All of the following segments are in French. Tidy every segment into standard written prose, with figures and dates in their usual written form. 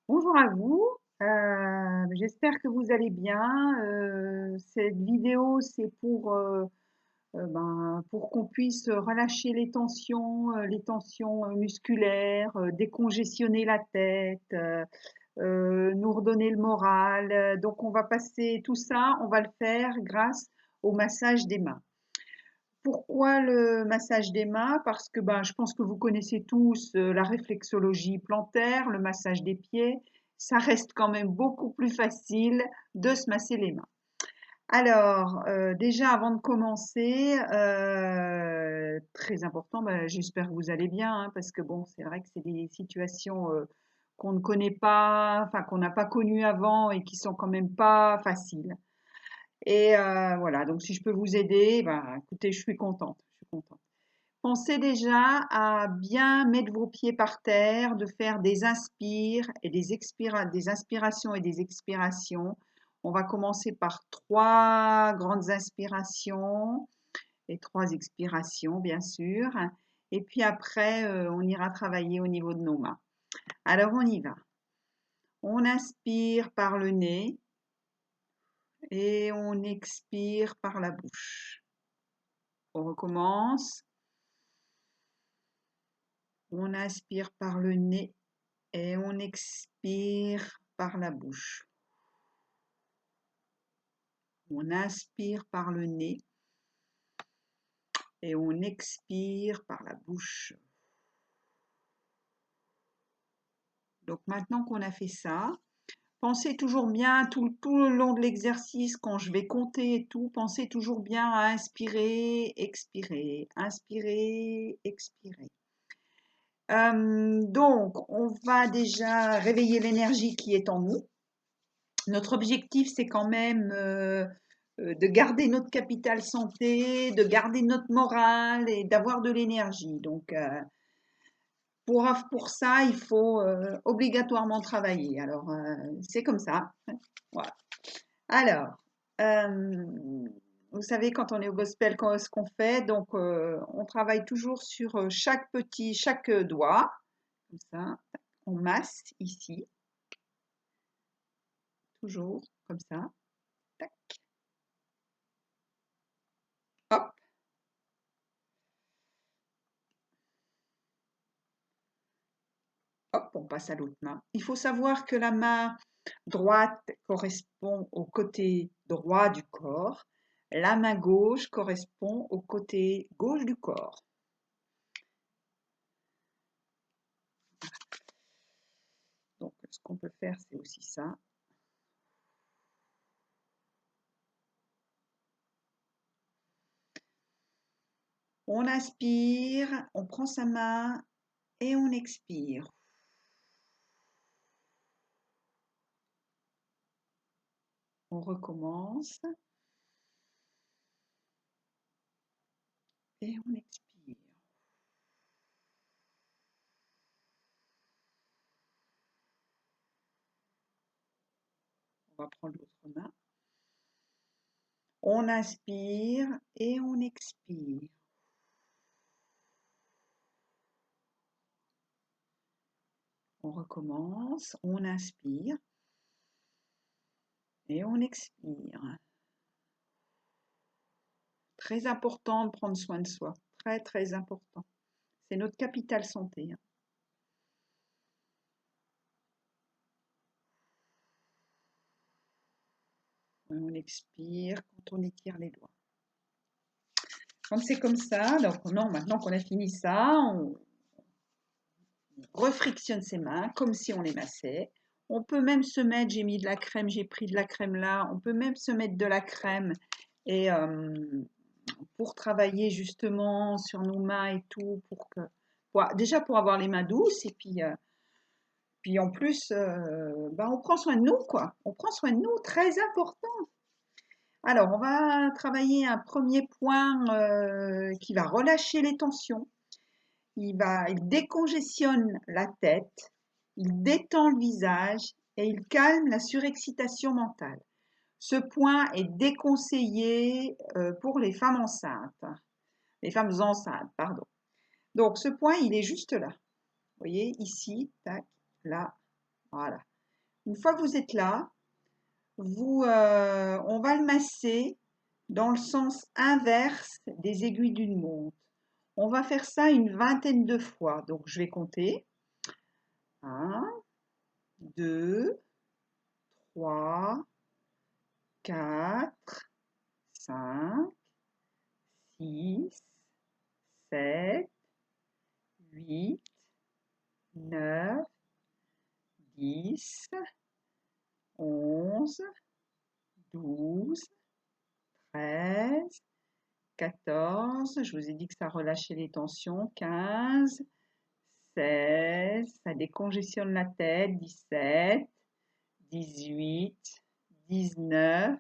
Bonjour à vous, j'espère que vous allez bien. Cette vidéo, c'est pour qu'on puisse relâcher les tensions musculaires, décongestionner la tête, nous redonner le moral. Donc on va passer tout ça, on va le faire grâce au massage des mains. Pourquoi le massage des mains? Parce que je pense que vous connaissez tous la réflexologie plantaire, le massage des pieds. Ça reste quand même beaucoup plus facile de se masser les mains. Alors, déjà avant de commencer, très important, j'espère que vous allez bien, hein, parce que bon, c'est vrai que c'est des situations qu'on ne connaît pas, enfin qu'on n'a pas connues avant et qui sont quand même pas faciles. Et voilà, donc si je peux vous aider, écoutez, je suis contente, je suis contente. Pensez déjà à bien mettre vos pieds par terre, de faire des inspires et des inspirations et des expirations. On va commencer par 3 grandes inspirations et 3 expirations, bien sûr. Et puis après, on ira travailler au niveau de nos mains. Alors on y va. On inspire par le nez et on expire par la bouche. On recommence. On inspire par le nez et on expire par la bouche. On inspire par le nez et on expire par la bouche. Donc maintenant qu'on a fait ça, pensez toujours bien tout le long de l'exercice, quand je vais compter et tout, pensez toujours bien à inspirer, expirer, inspirer, expirer. Donc, on va déjà réveiller l'énergie qui est en nous. Notre objectif, c'est quand même de garder notre capital santé, de garder notre morale et d'avoir de l'énergie. Donc, pour ça, il faut obligatoirement travailler. Alors, c'est comme ça. Voilà. Alors, euh, vous savez, quand on est au gospel, ce qu'on fait, donc on travaille toujours sur chaque doigt, comme ça. On masse ici, toujours comme ça. Tac, hop, hop, on passe à l'autre main. Il faut savoir que la main droite correspond au côté droit du corps, la main gauche correspond au côté gauche du corps. Donc, ce qu'on peut faire, c'est aussi ça. On inspire, on prend sa main et on expire. On recommence et on expire. On va prendre l'autre main. On inspire et on expire. On recommence, on inspire et on expire. Très important de prendre soin de soi. Très, très important. C'est notre capital santé. On expire quand on étire les doigts. Quand c'est comme ça, donc non, maintenant qu'on a fini ça, on refrictionne ses mains comme si on les massait. On peut même se mettre, j'ai mis de la crème, j'ai pris de la crème là, on peut même se mettre de la crème et pour travailler justement sur nos mains et tout, déjà pour avoir les mains douces et puis en plus, on prend soin de nous quoi. On prend soin de nous, très important. Alors on va travailler un premier point qui va relâcher les tensions. Il décongestionne la tête, il détend le visage et il calme la surexcitation mentale. Ce point est déconseillé pour les femmes enceintes, pardon. Donc ce point, il est juste là. Vous voyez, ici, tac, là, voilà. Une fois que vous êtes là, on va le masser dans le sens inverse des aiguilles d'une montre. On va faire ça une vingtaine de fois. Donc, je vais compter. 1, 2, 3, 4, 5, 6, 7, 8, 9, 10, 11, 12, 13, 14, je vous ai dit que ça relâchait les tensions, 15, 16, ça décongestionne la tête, 17, 18, 19,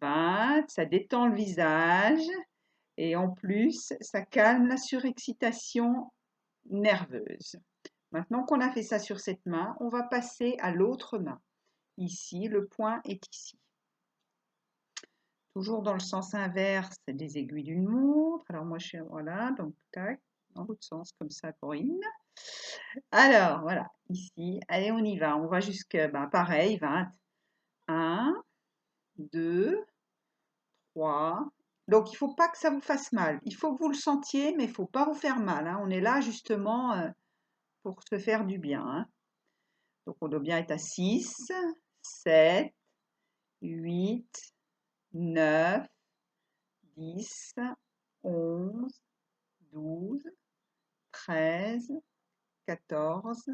20, ça détend le visage et en plus, ça calme la surexcitation nerveuse. Maintenant qu'on a fait ça sur cette main, on va passer à l'autre main. Ici, le point est ici. Toujours dans le sens inverse des aiguilles d'une montre. Alors moi, je suis, voilà, donc tac, dans l'autre sens, comme ça, Corinne. Alors, voilà, ici, allez, on y va. On va jusque, pareil, 20. 1, 2, 3. Donc, il ne faut pas que ça vous fasse mal. Il faut que vous le sentiez, mais il ne faut pas vous faire mal, hein. On est là, justement, pour se faire du bien, hein. Donc, on doit bien être à 6, 7, 8, 9, 10, 11, 12, 13, 14,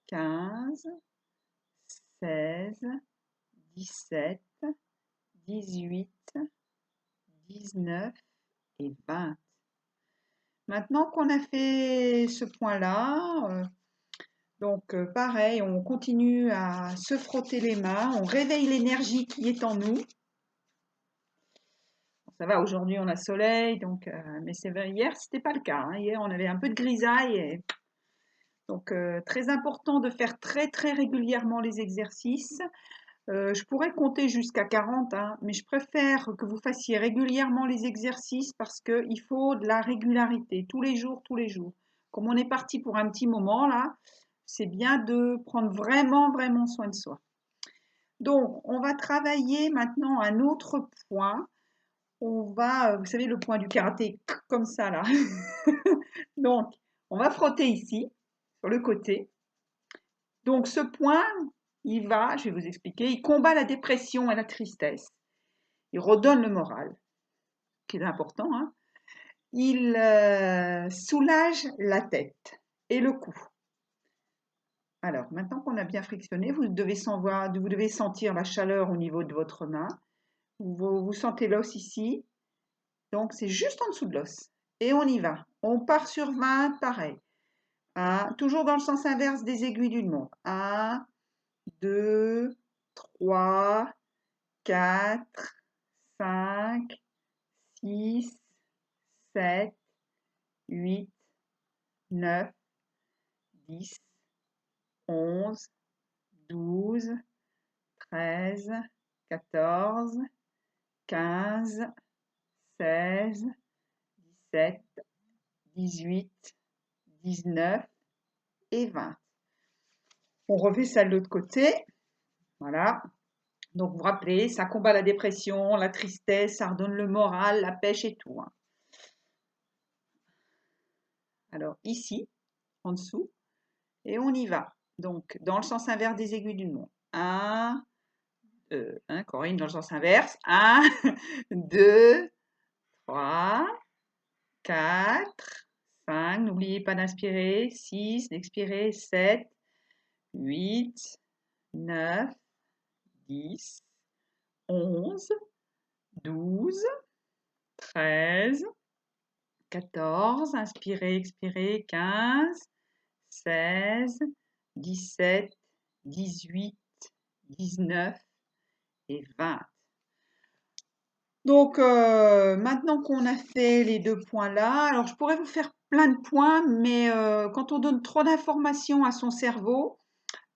15, 16, 17, 18, 19 et 20. Maintenant qu'on a fait ce point-là, pareil, on continue à se frotter les mains, on réveille l'énergie qui est en nous. Ça va, aujourd'hui on a soleil, mais c'est vrai, hier c'était pas le cas, hein. Hier on avait un peu de grisaille. Donc très important de faire très très régulièrement les exercices. Je pourrais compter jusqu'à 40, hein, mais je préfère que vous fassiez régulièrement les exercices parce qu'il faut de la régularité, tous les jours, tous les jours. Comme on est parti pour un petit moment là, c'est bien de prendre vraiment, vraiment soin de soi. Donc, on va travailler maintenant un autre point. On va, vous savez, le point du karaté, comme ça là. Donc, on va frotter ici, sur le côté. Donc, ce point, je vais vous expliquer, il combat la dépression et la tristesse. Il redonne le moral, qui est important, hein. Il soulage la tête et le cou. Alors, maintenant qu'on a bien frictionné, vous devez sentir la chaleur au niveau de votre main. Vous sentez l'os ici. Donc, c'est juste en dessous de l'os. Et on y va. On part sur 20, pareil. Toujours dans le sens inverse des aiguilles d'une montre. 1, 2, 3, 4, 5, 6, 7, 8, 9, 10, 11, 12, 13, 14, 15, 16, 17, 18, 19 et 20. On refait ça de l'autre côté. Voilà. Donc, vous vous rappelez, ça combat la dépression, la tristesse, ça redonne le moral, la pêche et tout, hein. Alors, ici, en dessous, et on y va. Donc, dans le sens inverse des aiguilles d'une montre. 1, Corinne, dans le sens inverse. 1, 2, 3, 4, 5. N'oubliez pas d'inspirer. 6, d'expirer. 7, 8, 9, 10, 11, 12, 13, 14, inspirez, expirez, 15, 16, 17, 18, 19 et 20. Donc, maintenant qu'on a fait les deux points là, alors je pourrais vous faire plein de points, mais quand on donne trop d'informations à son cerveau,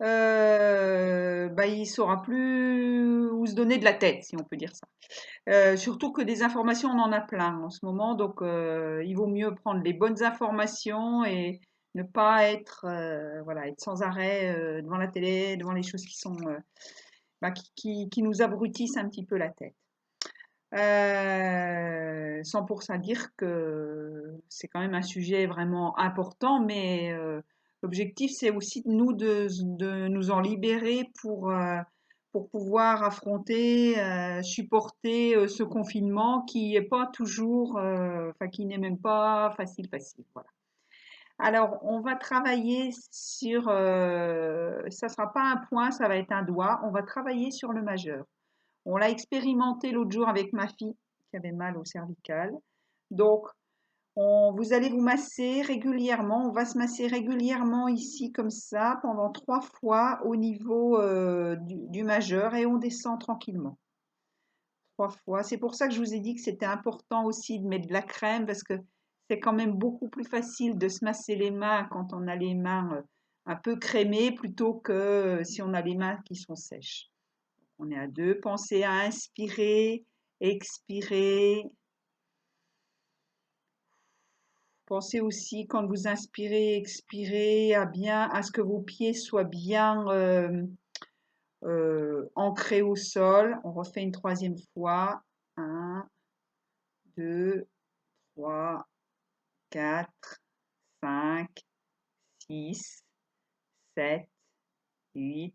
il saura plus où se donner de la tête, si on peut dire ça. Surtout que des informations, on en a plein en ce moment, donc il vaut mieux prendre les bonnes informations et Ne pas être, voilà, être sans arrêt devant la télé, devant les choses qui sont, bah, qui nous abrutissent un petit peu la tête. Sans pour ça dire que c'est quand même un sujet vraiment important, mais l'objectif c'est aussi de de nous en libérer pour pouvoir affronter, supporter ce confinement qui est pas toujours, enfin qui n'est même pas facile, voilà. Alors, on va travailler sur, ça sera pas un point, ça va être un doigt. On va travailler sur le majeur. On l'a expérimenté l'autre jour avec ma fille qui avait mal au cervical. Donc, vous allez vous masser régulièrement. On va se masser régulièrement ici comme ça pendant 3 fois au niveau du majeur et on descend tranquillement. 3 fois. C'est pour ça que je vous ai dit que c'était important aussi de mettre de la crème parce que c'est quand même beaucoup plus facile de se masser les mains quand on a les mains un peu crémées plutôt que si on a les mains qui sont sèches. On est à 2. Pensez à inspirer, expirer. Pensez aussi quand vous inspirez, expirez à ce que vos pieds soient bien ancrés au sol. On refait une 3e fois. 1, 2, 3, 4, 5, 6, 7, 8,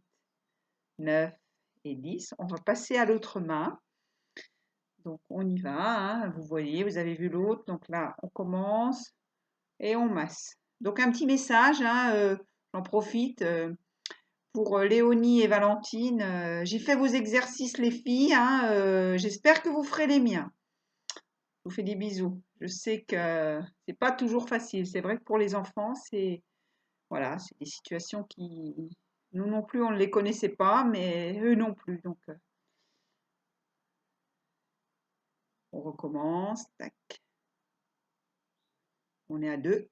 9 et 10. On va passer à l'autre main. Donc on y va, hein. Vous voyez, vous avez vu l'autre. Donc là, on commence et on masse. Donc un petit message, hein, j'en profite pour Léonie et Valentine. J'ai fait vos exercices les filles, hein, j'espère que vous ferez les miens. Je vous fais des bisous. Je sais que c'est pas toujours facile. C'est vrai que pour les enfants, c'est voilà, c'est des situations qui nous non plus on ne les connaissait pas, mais eux non plus. Donc on recommence. Tac. On est à 2.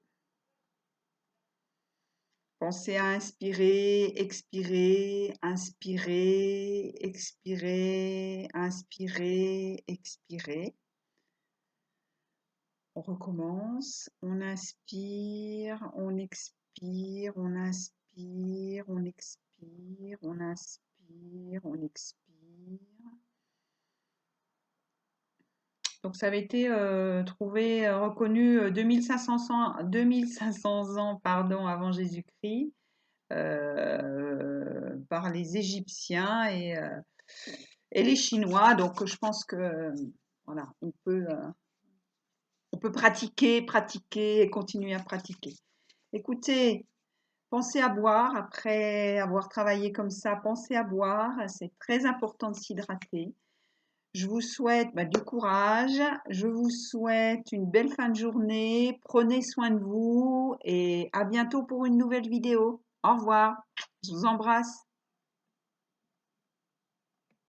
Pensez à inspirer, expirer, inspirer, expirer, inspirer, expirer. On recommence. On inspire, on expire, on inspire, on expire, on inspire, on expire. Donc ça avait été trouvé, reconnu 2500 ans pardon, avant Jésus-Christ par les Égyptiens et les Chinois. Donc je pense que voilà, on peut pratiquer, pratiquer et continuer à pratiquer. Écoutez, pensez à boire après avoir travaillé comme ça. Pensez à boire, c'est très important de s'hydrater. Je vous souhaite du courage, je vous souhaite une belle fin de journée, prenez soin de vous et à bientôt pour une nouvelle vidéo. Au revoir, je vous embrasse.